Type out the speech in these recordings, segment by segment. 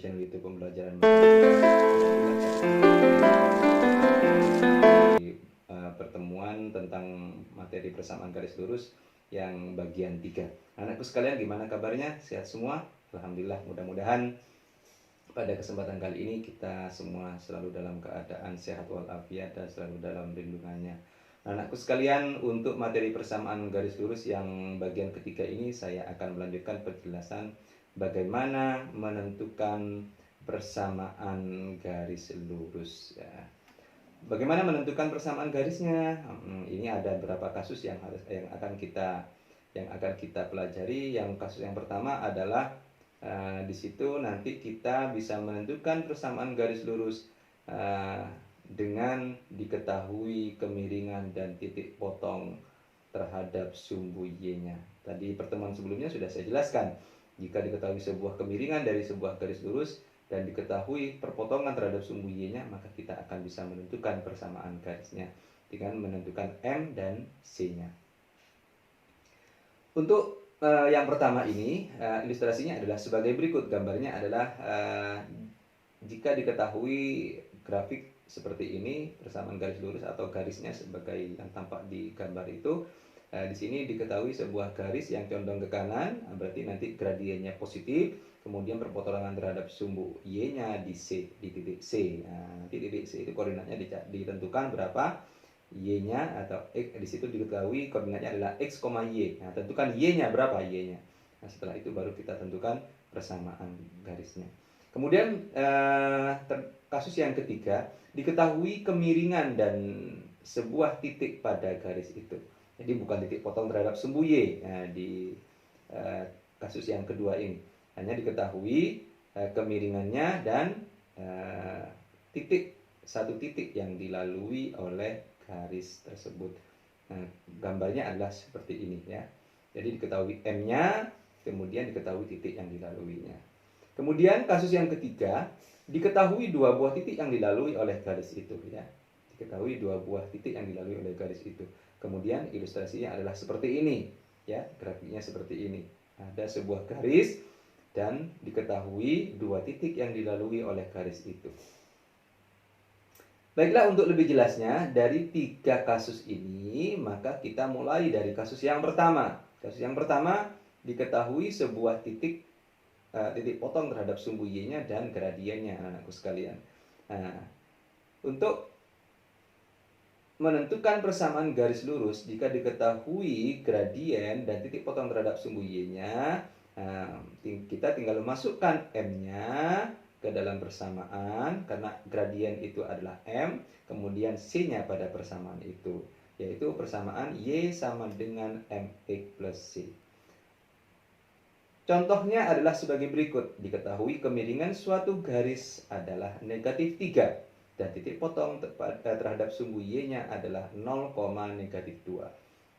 channel YouTube Pembelajaran Matematika. Pertemuan tentang materi persamaan garis lurus yang bagian 3. Anakku sekalian, gimana kabarnya? Sehat semua? Alhamdulillah, mudah-mudahan pada kesempatan kali ini kita semua selalu dalam keadaan sehat walafiat dan selalu dalam lindungannya. Anakku sekalian, untuk materi persamaan garis lurus yang bagian ketiga ini saya akan melanjutkan penjelasan bagaimana menentukan persamaan garis lurus ya. Bagaimana menentukan persamaan garisnya? Ini ada beberapa kasus yang akan kita pelajari. Yang kasus yang pertama adalah di situ nanti kita bisa menentukan persamaan garis lurus dengan diketahui kemiringan dan titik potong terhadap sumbu Y-nya. Tadi pertemuan sebelumnya sudah saya jelaskan, jika diketahui sebuah kemiringan dari sebuah garis lurus dan diketahui perpotongan terhadap sumbu Y-nya, maka kita akan bisa menentukan persamaan garisnya dengan menentukan M dan C-nya. Untuk yang pertama ini, ilustrasinya adalah sebagai berikut. Gambarnya adalah jika diketahui grafik seperti ini, persamaan garis lurus atau garisnya sebagai yang tampak di gambar itu, di sini diketahui sebuah garis yang condong ke kanan, berarti nanti gradiennya positif. Kemudian perpotongan terhadap sumbu Y-nya di titik C. Nanti titik C itu koordinatnya ditentukan berapa, Y-nya atau X, di situ diketahui koordinatnya adalah X, Y. Nah, tentukan Y-nya berapa Y-nya. Nah, setelah itu baru kita tentukan persamaan garisnya. Kemudian kasus yang ketiga, diketahui kemiringan dan sebuah titik pada garis itu. Jadi bukan titik potong terhadap sumbu Y. Nah, di kasus yang kedua ini hanya diketahui kemiringannya dan satu titik yang dilalui oleh garis tersebut. Nah, gambarnya adalah seperti ini ya. Jadi diketahui M-nya, kemudian diketahui titik yang dilaluinya. Kemudian kasus yang ketiga, diketahui dua buah titik yang dilalui oleh garis itu ya. Diketahui dua buah titik yang dilalui oleh garis itu. Kemudian ilustrasinya adalah seperti ini ya, grafiknya seperti ini. Ada sebuah garis dan diketahui dua titik yang dilalui oleh garis itu. Baiklah, untuk lebih jelasnya dari tiga kasus ini, maka kita mulai dari kasus yang pertama. Kasus yang pertama, diketahui sebuah titik potong terhadap sumbu Y-nya dan gradiennya, anak-anakku sekalian. Nah, untuk menentukan persamaan garis lurus, jika diketahui gradien dan titik potong terhadap sumbu Y-nya, kita tinggal memasukkan M-nya ke dalam persamaan, karena gradien itu adalah M, kemudian C-nya pada persamaan itu, yaitu persamaan Y sama dengan MX plus C. Contohnya adalah sebagai berikut. Diketahui kemiringan suatu garis adalah negatif 3 dan titik potong terhadap sumbu Y-nya adalah 0,-2.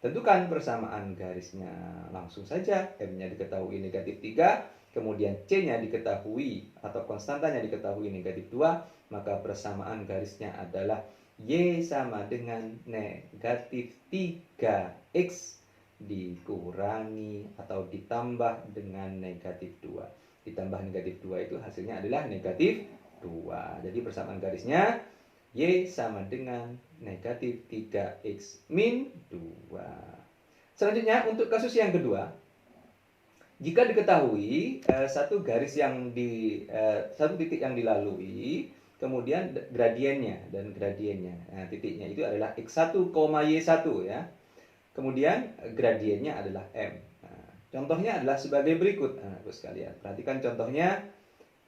Tentukan persamaan garisnya. Langsung saja, M-nya diketahui negatif 3, kemudian C-nya diketahui atau konstantanya diketahui negatif 2, maka persamaan garisnya adalah Y sama dengan negatif 3X dikurangi atau ditambah dengan negatif 2. Ditambah negatif 2 itu hasilnya adalah negatif 2. Jadi persamaan garisnya Y sama dengan negatif 3X min 2. Selanjutnya untuk kasus yang kedua, jika diketahui satu titik yang dilalui, kemudian gradiennya, nah, titiknya itu adalah X1, Y1 ya. Kemudian gradiennya adalah M. Nah, contohnya adalah sebagai berikut, anakku sekalian. Perhatikan contohnya.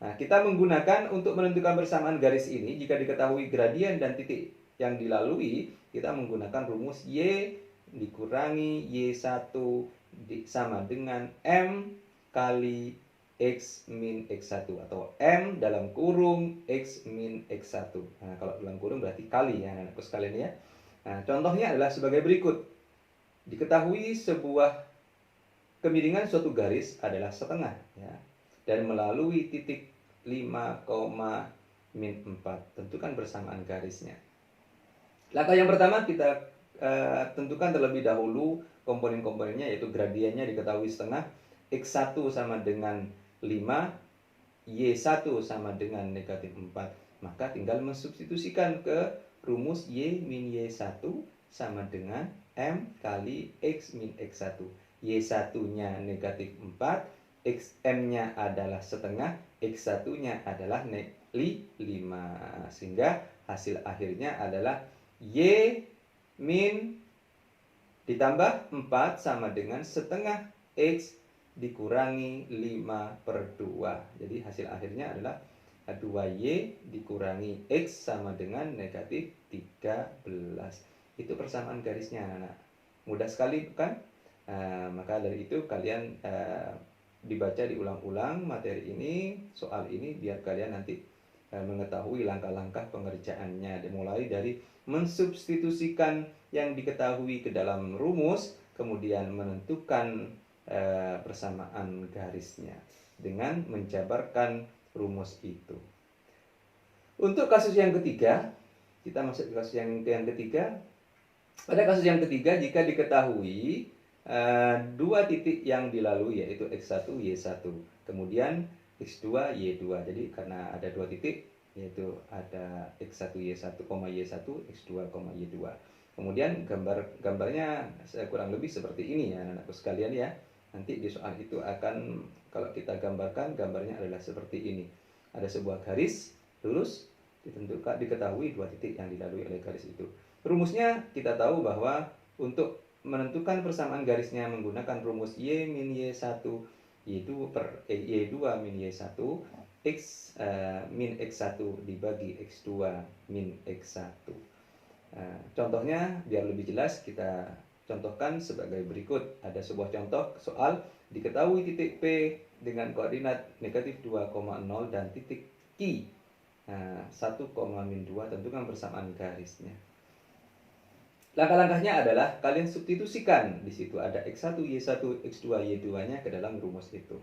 Nah, kita menggunakan untuk menentukan persamaan garis ini, jika diketahui gradien dan titik yang dilalui, kita menggunakan rumus Y dikurangi Y1 sama dengan M kali X min X1, atau M dalam kurung X min X1. Nah, kalau dalam kurung berarti kali ya, anakku sekalian ya. Nah, contohnya adalah sebagai berikut. Diketahui sebuah kemiringan suatu garis adalah setengah ya, dan melalui titik 5, min 4. Tentukan persamaan garisnya. Langkah yang pertama, kita tentukan terlebih dahulu komponen-komponennya, yaitu gradiennya diketahui setengah, X1 sama dengan 5, Y1 sama dengan negatif 4, maka tinggal mensubstitusikan ke rumus Y min Y1 sama dengan M kali X min X1. Y1-nya negatif 4, M-nya adalah setengah, X1-nya adalah 5. Sehingga hasil akhirnya adalah Y min ditambah 4 sama dengan setengah X dikurangi 5/2. Jadi hasil akhirnya adalah 2Y dikurangi X sama dengan negatif 13. Itu persamaan garisnya, anak-anak. Mudah sekali bukan? Maka dari itu kalian dibaca diulang-ulang materi ini, soal ini, biar kalian nanti mengetahui langkah-langkah pengerjaannya, dimulai dari mensubstitusikan yang diketahui ke dalam rumus, kemudian menentukan persamaan garisnya dengan menjabarkan rumus itu. Untuk kasus yang ketiga, kita masuk ke kasus yang ketiga. Pada kasus yang ketiga, jika diketahui dua titik yang dilalui, yaitu X1, Y1, kemudian X2, Y2. Jadi karena ada dua titik, yaitu ada X1, Y1, Y1, X2, Y2. Kemudian gambarnya kurang lebih seperti ini ya anak-anakku sekalian ya. Nanti di soal itu akan, kalau kita gambarkan, gambarnya adalah seperti ini. Ada sebuah garis lurus, diketahui dua titik yang dilalui oleh garis itu. Rumusnya kita tahu bahwa untuk menentukan persamaan garisnya menggunakan rumus Y min Y1 Y2 per Y2 min Y1 X min X1 dibagi X2 min X1. Contohnya biar lebih jelas kita contohkan sebagai berikut. Ada sebuah contoh soal diketahui titik P dengan koordinat negatif 2,0 dan titik Q 1,-2, tentukan persamaan garisnya. Langkah-langkahnya adalah kalian substitusikan, di situ ada X1, Y1, X2, Y2-nya ke dalam rumus itu.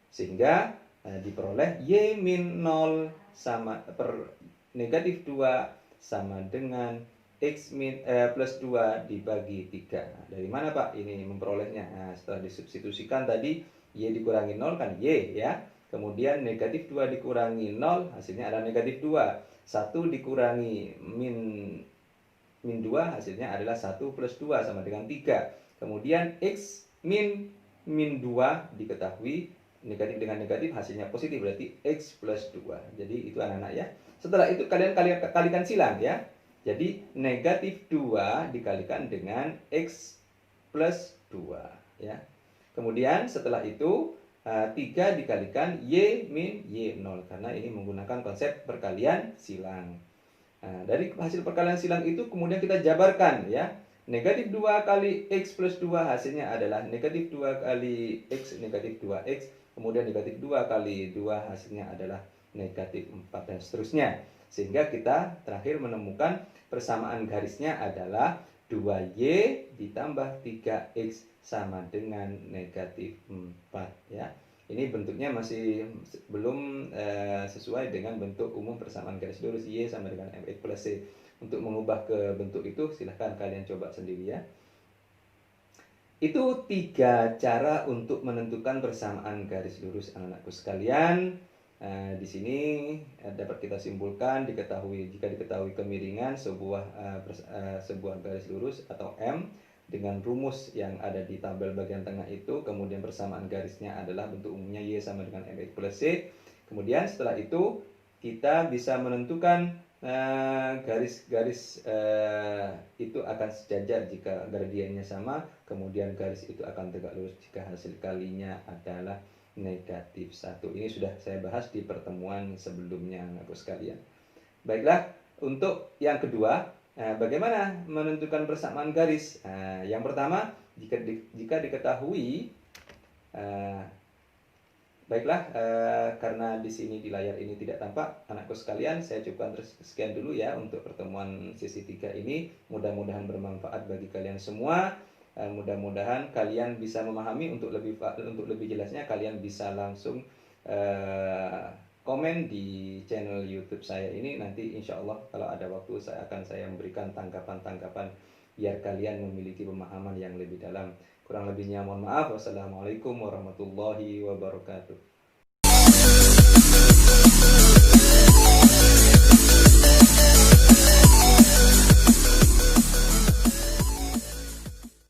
Sehingga diperoleh Y min 0 sama per negatif 2 sama dengan X min plus 2 dibagi 3. Nah, dari mana Pak ini memperolehnya? Nah, setelah disubstitusikan tadi, Y dikurangi 0 kan Y ya. Kemudian negatif 2 dikurangi 0, hasilnya adalah negatif 2. 1 dikurangi min 2, hasilnya adalah 1 plus 2 sama dengan 3. Kemudian X min 2 diketahui, negatif dengan negatif hasilnya positif, berarti X plus 2. Jadi itu anak-anak ya. Setelah itu kalian kalikan silang ya. Jadi negatif 2 dikalikan dengan X plus 2 ya. Kemudian setelah itu 3 dikalikan Y min Y0, karena ini menggunakan konsep perkalian silang. Nah, dari hasil perkalian silang itu kemudian kita jabarkan ya. Negatif 2 kali X plus 2 hasilnya adalah negatif 2 kali X negatif 2X. Kemudian negatif 2 kali 2 hasilnya adalah negatif 4 dan seterusnya. Sehingga kita terakhir menemukan persamaan garisnya adalah 2Y ditambah 3X sama dengan negatif 4 ya. Ini bentuknya masih belum sesuai dengan bentuk umum persamaan garis lurus Y sama dengan MX plus C. Untuk mengubah ke bentuk itu silahkan kalian coba sendiri ya. Itu 3 cara untuk menentukan persamaan garis lurus anak-anakku sekalian. Di sini dapat kita simpulkan, jika diketahui kemiringan sebuah garis lurus atau M dengan rumus yang ada di tabel bagian tengah itu, kemudian persamaan garisnya adalah bentuk umumnya Y sama dengan MX plus C. Kemudian setelah itu kita bisa menentukan garis-garis itu akan sejajar jika gradiennya sama, kemudian garis itu akan tegak lurus jika hasil kalinya adalah negatif 1. Ini sudah saya bahas di pertemuan sebelumnya anak-anakku sekalian. Baiklah, untuk yang kedua, bagaimana menentukan persamaan garis? Yang pertama, jika diketahui, baiklah, karena di sini di layar ini tidak tampak, anakku sekalian, saya cukupkan sekian dulu ya untuk pertemuan sesi 3 ini. Mudah-mudahan bermanfaat bagi kalian semua. Mudah-mudahan kalian bisa memahami. Untuk lebih jelasnya kalian bisa langsung komen di channel YouTube saya ini. Nanti insya Allah kalau ada waktu saya memberikan tanggapan-tanggapan biar kalian memiliki pemahaman yang lebih dalam. Kurang lebihnya mohon maaf. Wassalamualaikum warahmatullahi wabarakatuh.